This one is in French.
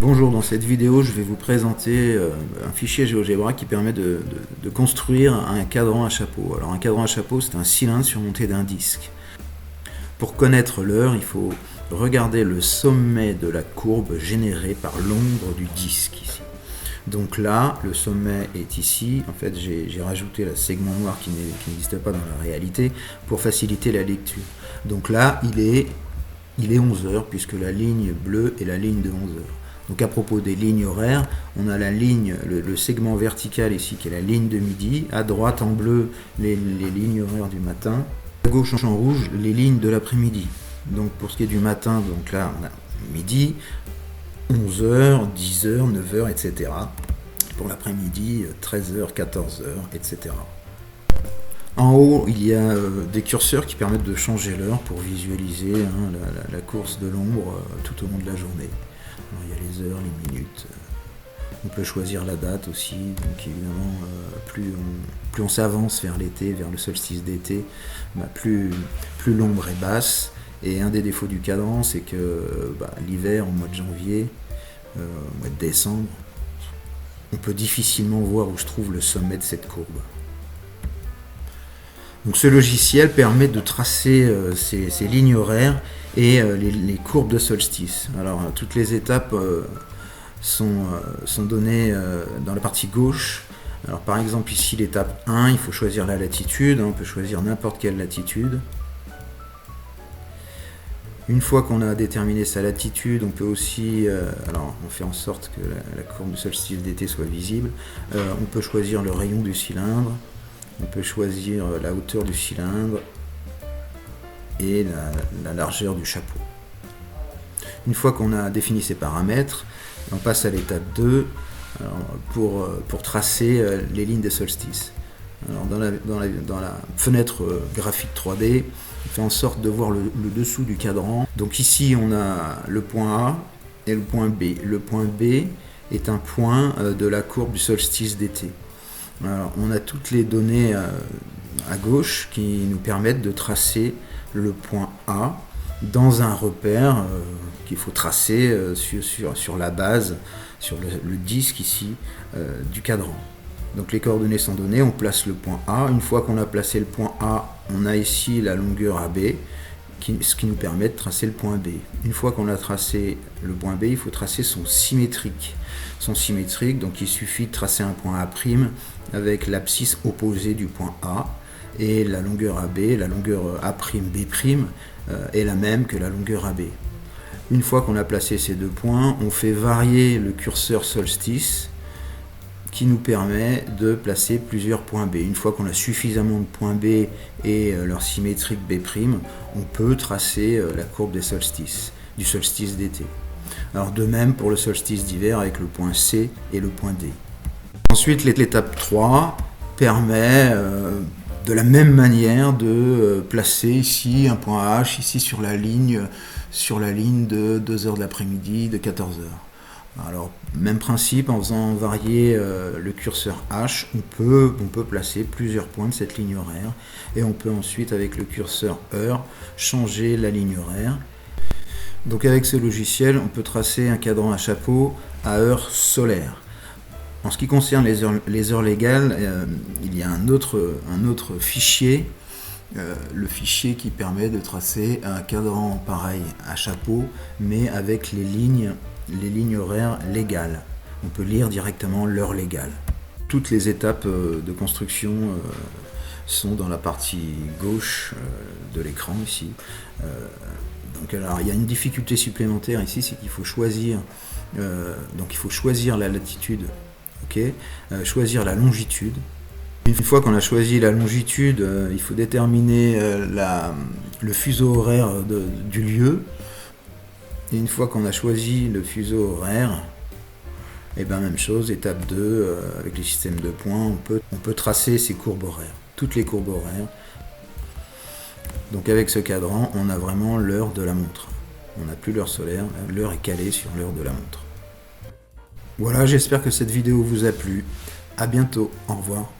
Bonjour, dans cette vidéo je vais vous présenter un fichier GeoGebra qui permet de construire un cadran à chapeau. Alors un cadran à chapeau, c'est un cylindre surmonté d'un disque. Pour connaître l'heure, il faut regarder le sommet de la courbe générée par l'ombre du disque ici. Donc là, le sommet est ici. En fait, j'ai rajouté le segment noir qui n'existe pas dans la réalité pour faciliter la lecture. Donc là, il est 11 heures puisque la ligne bleue est la ligne de 11 heures. Donc à propos des lignes horaires, on a la ligne, le segment vertical ici qui est la ligne de midi, à droite en bleu les lignes horaires du matin, à gauche en rouge les lignes de l'après-midi. Donc pour ce qui est du matin, donc là on a midi, 11h, 10h, 9h, etc. Pour l'après-midi, 13h, 14h, etc. En haut, il y a des curseurs qui permettent de changer l'heure pour visualiser la course de l'ombre tout au long de la journée. Alors, il y a les heures, les minutes. On peut choisir la date aussi. Donc évidemment, plus on s'avance vers l'été, vers le solstice d'été, plus l'ombre est basse. Et un des défauts du cadran, c'est que l'hiver, au mois de janvier, au mois de décembre, on peut difficilement voir où se trouve le sommet de cette courbe. Donc ce logiciel permet de tracer ces lignes horaires et les courbes de solstice. Alors toutes les étapes sont données dans la partie gauche. Alors par exemple ici l'étape 1, il faut choisir la latitude, on peut choisir n'importe quelle latitude. Une fois qu'on a déterminé sa latitude, on peut aussi, alors on fait en sorte que la courbe de solstice d'été soit visible, on peut choisir le rayon du cylindre, on peut choisir la hauteur du cylindre et la largeur du chapeau. Une fois qu'on a défini ces paramètres, on passe à l'étape 2 pour tracer les lignes des solstices. Alors dans la fenêtre graphique 3D, on fait en sorte de voir le dessous du cadran. Donc ici on a le point A et le point B. Le point B est un point de la courbe du solstice d'été. Alors, on a toutes les données à gauche qui nous permettent de tracer le point A dans un repère qu'il faut tracer sur la base, sur le disque ici du cadran. Donc les coordonnées sont données, on place le point A. Une fois qu'on a placé le point A, on a ici la longueur AB, ce qui nous permet de tracer le point B. Une fois qu'on a tracé le point B, il faut tracer son symétrique. Son symétrique, donc il suffit de tracer un point A' avec l'abscisse opposée du point A, et la longueur AB, la longueur A'B' est la même que la longueur AB. Une fois qu'on a placé ces deux points, on fait varier le curseur solstice qui nous permet de placer plusieurs points B. Une fois qu'on a suffisamment de points B et leur symétrique B', on peut tracer la courbe des solstices, du solstice d'été. Alors de même pour le solstice d'hiver avec le point C et le point D. Ensuite, l'étape 3 permet de la même manière de placer ici un point H, ici sur la ligne de 2h de l'après-midi, de 14h. Alors, même principe, en faisant varier le curseur H, on peut placer plusieurs points de cette ligne horaire, et on peut ensuite, avec le curseur heure, changer la ligne horaire. Donc avec ce logiciel, on peut tracer un cadran à chapeau à heure solaire. En ce qui concerne les heures légales, il y a un autre fichier, le fichier qui permet de tracer un cadran pareil à chapeau, mais avec les lignes horaires légales. On peut lire directement l'heure légale. Toutes les étapes de construction sont dans la partie gauche de l'écran ici. Donc alors, il y a une difficulté supplémentaire ici, c'est qu'il faut choisir la latitude, choisir la longitude. Une fois qu'on a choisi la longitude, il faut déterminer le fuseau horaire du lieu. Et une fois qu'on a choisi le fuseau horaire, et même chose, étape 2, avec les systèmes de points, on peut tracer ces courbes horaires, toutes les courbes horaires. Donc avec ce cadran, on a vraiment l'heure de la montre. On n'a plus l'heure solaire, l'heure est calée sur l'heure de la montre. Voilà, j'espère que cette vidéo vous a plu. À bientôt, au revoir.